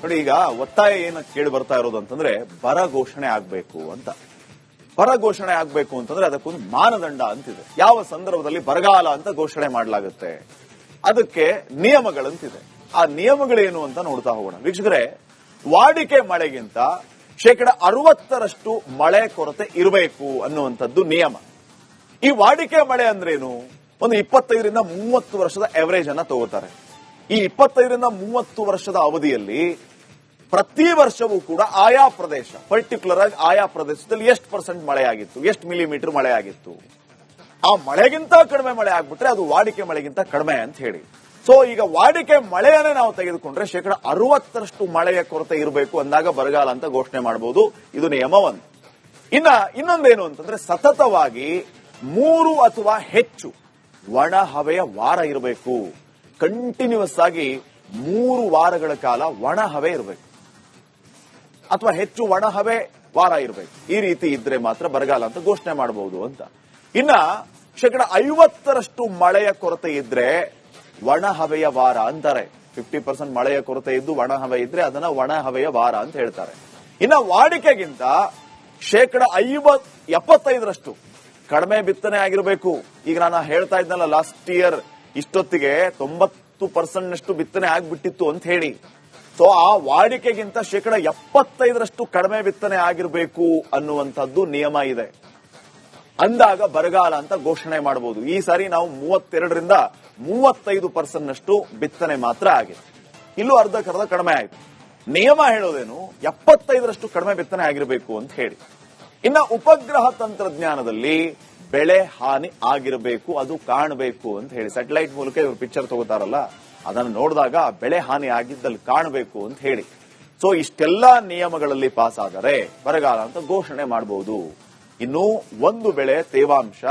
ನೋಡಿ, ಈಗ ಒತ್ತಾಯ ಏನು ಕೇಳಿ ಬರ್ತಾ ಇರೋದು ಅಂತಂದ್ರೆ ಬರ ಘೋಷಣೆ ಆಗ್ಬೇಕು ಅಂತ. ಬರ ಘೋಷಣೆ ಆಗ್ಬೇಕು ಅಂತಂದ್ರೆ ಅದಕ್ಕೊಂದು ಮಾನದಂಡ ಅಂತಿದೆ. ಯಾವ ಸಂದರ್ಭದಲ್ಲಿ ಬರಗಾಲ ಅಂತ ಘೋಷಣೆ ಮಾಡಲಾಗುತ್ತೆ, ಅದಕ್ಕೆ ನಿಯಮಗಳಂತಿದೆ. ಆ ನಿಯಮಗಳೇನು ಅಂತ ನೋಡ್ತಾ ಹೋಗೋಣ. ವೀಕ್ಷಕರೇ, ವಾಡಿಕೆ ಮಳೆಗಿಂತ 60% ಮಳೆ ಕೊರತೆ ಇರಬೇಕು ಅನ್ನುವಂಥದ್ದು ನಿಯಮ. ಈ ವಾಡಿಕೆ ಮಳೆ ಅಂದ್ರೇನು? ಒಂದು 25ರಿಂದ 30 ವರ್ಷದ ಎವರೇಜ್ ಅನ್ನ ತಗೋತಾರೆ. ಈ 25ರಿಂದ 30 ವರ್ಷದ ಅವಧಿಯಲ್ಲಿ ಪ್ರತಿ ವರ್ಷವೂ ಕೂಡ ಆಯಾ ಪ್ರದೇಶ, ಪರ್ಟಿಕ್ಯುಲರ್ ಆಗಿ ಆಯಾ ಪ್ರದೇಶದಲ್ಲಿ ಎಷ್ಟು % ಮಳೆ ಆಗಿತ್ತು, ಎಷ್ಟು ಮಿಲಿಮೀಟರ್ ಮಳೆ ಆಗಿತ್ತು, ಆ ಮಳೆಗಿಂತ ಕಡಿಮೆ ಮಳೆ ಆಗ್ಬಿಟ್ರೆ ಅದು ವಾಡಿಕೆ ಮಳೆಗಿಂತ ಕಡಿಮೆ ಅಂತ ಹೇಳಿ. ಸೊ ಈಗ ವಾಡಿಕೆ ಮಳೆಯನ್ನೇ ನಾವು ತೆಗೆದುಕೊಂಡ್ರೆ 60% ಮಳೆಯ ಕೊರತೆ ಇರಬೇಕು ಅಂದಾಗ ಬರಗಾಲ ಅಂತ ಘೋಷಣೆ ಮಾಡಬಹುದು. ಇದು ನಿಯಮ 1. ಇನ್ನೊಂದೇನು ಅಂತಂದ್ರೆ ಸತತವಾಗಿ 3 ಅಥವಾ ಹೆಚ್ಚು ಒಣ ಹವೆಯ ವಾರ ಇರಬೇಕು. ಕಂಟಿನ್ಯೂಸ್ ಆಗಿ 3 ವಾರಗಳ ಕಾಲ ಒಣ ಹವೆ ಇರಬೇಕು ಅಥವಾ ಹೆಚ್ಚು ಒಣ ಹವೆ ವಾರ ಇರಬೇಕು. ಈ ರೀತಿ ಇದ್ರೆ ಮಾತ್ರ ಬರಗಾಲ ಅಂತ ಘೋಷಣೆ ಮಾಡಬಹುದು ಅಂತ. 50% ಮಳೆಯ ಕೊರತೆ ಇದ್ರೆ ಒಣ ಹವೆಯ ವಾರ ಅಂತಾರೆ. 50% ಮಳೆಯ ಕೊರತೆ ಇದ್ದು ಒಣ ಹವೆ ಇದ್ರೆ ಅದನ್ನ ಒಣ ಹವೆಯ ವಾರ ಅಂತ ಹೇಳ್ತಾರೆ. ವಾಡಿಕೆಗಿಂತ 75% ಕಡಿಮೆ ಬಿತ್ತನೆ ಆಗಿರಬೇಕು. ಈಗ ನಾನು ಹೇಳ್ತಾ ಇದ್ನಲ್ಲ, ಲಾಸ್ಟ್ ಇಯರ್ ಇಷ್ಟೊತ್ತಿಗೆ 90% ಬಿತ್ತನೆ ಆಗ್ಬಿಟ್ಟಿತ್ತು ಅಂತ ಹೇಳಿ. ಸೊ ಆ ವಾಡಿಕೆಗಿಂತ 75% ಕಡಿಮೆ ಬಿತ್ತನೆ ಆಗಿರಬೇಕು ಅನ್ನುವಂಥದ್ದು ನಿಯಮ ಇದೆ. ಅಂದಾಗ ಬರಗಾಲ ಅಂತ ಘೋಷಣೆ ಮಾಡಬಹುದು. ಈ ಸಾರಿ ನಾವು 32ರಿಂದ 35% ಬಿತ್ತನೆ ಮಾತ್ರ ಆಗಿದೆ. ಇಲ್ಲೂ ಅರ್ಧಕ್ಕರ್ಧ ಕಡಿಮೆ ಆಯಿತು. ನಿಯಮ ಹೇಳೋದೇನು? 75% ಕಡಿಮೆ ಬಿತ್ತನೆ ಆಗಿರಬೇಕು ಅಂತ ಹೇಳಿ. ಉಪಗ್ರಹ ತಂತ್ರಜ್ಞಾನದಲ್ಲಿ ಬೆಳೆ ಹಾನಿ ಆಗಿರಬೇಕು, ಅದು ಕಾಣಬೇಕು ಅಂತ ಹೇಳಿ. ಸ್ಯಾಟಲೈಟ್ ಮೂಲಕ ಇವರು ಪಿಕ್ಚರ್ ತಗೋತಾರಲ್ಲ, ಅದನ್ನು ನೋಡಿದಾಗ ಬೆಳೆ ಹಾನಿ ಆಗಿದ್ದಲ್ಲಿ ಕಾಣಬೇಕು ಅಂತ ಹೇಳಿ. ಸೊ ಇಷ್ಟೆಲ್ಲಾ ನಿಯಮಗಳಲ್ಲಿ ಪಾಸ್ ಆದರೆ ಬರಗಾಲ ಅಂತ ಘೋಷಣೆ ಮಾಡಬಹುದು. ಇನ್ನು ಒಂದು ಬೆಳೆ ತೇವಾಂಶ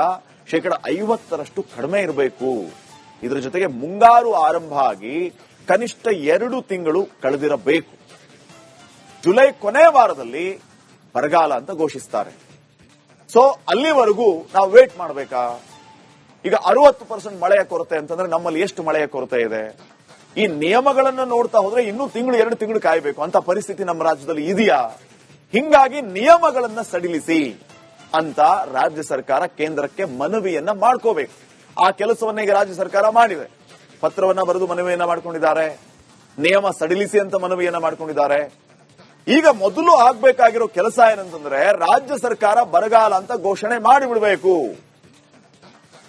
50% ಕಡಿಮೆ ಇರಬೇಕು. ಇದರ ಜೊತೆಗೆ ಮುಂಗಾರು ಆರಂಭ ಆಗಿ ಕನಿಷ್ಠ 2 ತಿಂಗಳು ಕಳೆದಿರಬೇಕು. ಜುಲೈ ಕೊನೆ ವಾರದಲ್ಲಿ ಬರಗಾಲ ಅಂತ ಘೋಷಿಸ್ತಾರೆ. ಸೊ ಅಲ್ಲಿವರೆಗೂ ನಾವು ವೇಟ್ ಮಾಡಬೇಕಾ? ಈಗ 60% ಮಳೆಯ ಕೊರತೆ ಅಂತಂದ್ರೆ ನಮ್ಮಲ್ಲಿ ಎಷ್ಟು ಮಳೆಯ ಕೊರತೆ ಇದೆ? ಈ ನಿಯಮಗಳನ್ನು ನೋಡ್ತಾ ಹೋದ್ರೆ ಇನ್ನೂ 2 ತಿಂಗಳು ಕಾಯಬೇಕು ಅಂತ ಪರಿಸ್ಥಿತಿ ನಮ್ಮ ರಾಜ್ಯದಲ್ಲಿ ಇದೆಯಾ? ಹಿಂಗಾಗಿ ನಿಯಮಗಳನ್ನ ಸಡಿಲಿಸಿ ಅಂತ ರಾಜ್ಯ ಸರ್ಕಾರ ಕೇಂದ್ರಕ್ಕೆ ಮನವಿಯನ್ನ ಮಾಡ್ಕೋಬೇಕು. ಆ ಕೆಲಸವನ್ನ ಈಗ ರಾಜ್ಯ ಸರ್ಕಾರ ಮಾಡಿದೆ. ಪತ್ರವನ್ನ ಬರೆದು ಮನವಿಯನ್ನ ಮಾಡ್ಕೊಂಡಿದ್ದಾರೆ. ನಿಯಮ ಸಡಿಲಿಸಿ ಅಂತ ಮನವಿಯನ್ನ ಮಾಡ್ಕೊಂಡಿದ್ದಾರೆ. ಈಗ ಮೊದಲು ಆಗ್ಬೇಕಾಗಿರೋ ಕೆಲಸ ಏನಂತಂದ್ರೆ ರಾಜ್ಯ ಸರ್ಕಾರ ಬರಗಾಲ ಅಂತ ಘೋಷಣೆ ಮಾಡಿಬಿಡಬೇಕು.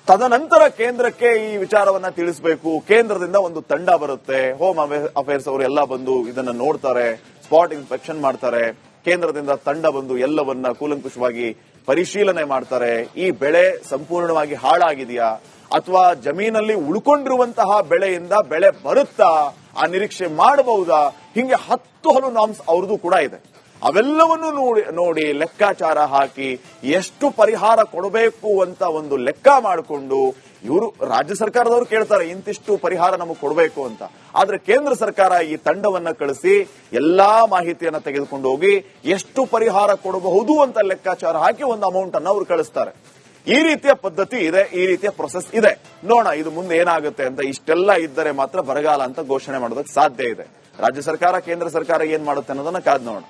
ತದನಂತರ ಕೇಂದ್ರಕ್ಕೆ ಈ ವಿಚಾರವನ್ನ ತಿಳಿಸಬೇಕು. ಕೇಂದ್ರದಿಂದ ಒಂದು ತಂಡ ಬರುತ್ತೆ, ಹೋಮ್ ಅಫೇರ್ಸ್ ಅವರು ಎಲ್ಲ ಬಂದು ಇದನ್ನ ನೋಡ್ತಾರೆ, ಸ್ಪಾಟ್ ಇನ್ಸ್ಪೆಕ್ಷನ್ ಮಾಡ್ತಾರೆ. ಕೇಂದ್ರದಿಂದ ತಂಡ ಬಂದು ಎಲ್ಲವನ್ನ ಕೂಲಂಕುಷವಾಗಿ ಪರಿಶೀಲನೆ ಮಾಡ್ತಾರೆ. ಈ ಬೆಳೆ ಸಂಪೂರ್ಣವಾಗಿ ಹಾಳಾಗಿದೆಯಾ ಅಥವಾ ಜಮೀನಲ್ಲಿ ಉಳ್ಕೊಂಡಿರುವಂತಹ ಬೆಳೆಯಿಂದ ಬೆಳೆ ಬರುತ್ತಾ, ಆ ನಿರೀಕ್ಷೆ ಮಾಡಬಹುದಾ, ಹಿಂಗೆ 10 ಹಲವು ನಾಮ್ಸ್ ಅವ್ರದ್ದು ಕೂಡ ಇದೆ. ಅವೆಲ್ಲವನ್ನು ನೋಡಿ ಲೆಕ್ಕಾಚಾರ ಹಾಕಿ ಎಷ್ಟು ಪರಿಹಾರ ಕೊಡಬೇಕು ಅಂತ ಒಂದು ಲೆಕ್ಕ ಮಾಡಿಕೊಂಡು ಇವರು ರಾಜ್ಯ ಸರ್ಕಾರದವರು ಕೇಳ್ತಾರೆ ಇಂತಿಷ್ಟು ಪರಿಹಾರ ನಮಗೆ ಕೊಡಬೇಕು ಅಂತ. ಆದ್ರೆ ಕೇಂದ್ರ ಸರ್ಕಾರ ಈ ತಂಡವನ್ನ ಕಳಿಸಿ ಎಲ್ಲಾ ಮಾಹಿತಿಯನ್ನ ತೆಗೆದುಕೊಂಡು ಹೋಗಿ ಎಷ್ಟು ಪರಿಹಾರ ಕೊಡಬಹುದು ಅಂತ ಲೆಕ್ಕಾಚಾರ ಹಾಕಿ ಒಂದು ಅಮೌಂಟ್ ಅನ್ನ ಅವರು ಕಳಿಸ್ತಾರೆ. ಈ ರೀತಿಯ ಪದ್ಧತಿ ಇದೆ, ಈ ರೀತಿಯ ಪ್ರೊಸೆಸ್ ಇದೆ. ನೋಡೋಣ ಇದು ಮುಂದೆ ಏನಾಗುತ್ತೆ ಅಂತ. ಇಷ್ಟೆಲ್ಲ ಇದ್ದರೆ ಮಾತ್ರ ಬರಗಾಲ ಅಂತ ಘೋಷಣೆ ಮಾಡೋದಕ್ಕೆ ಸಾಧ್ಯ ಇದೆ. ರಾಜ್ಯ ಸರ್ಕಾರ ಕೇಂದ್ರ ಸರ್ಕಾರ ಏನ್ ಮಾಡುತ್ತೆ ಅನ್ನೋದನ್ನ ಕಾದ್ ನೋಡೋಣ.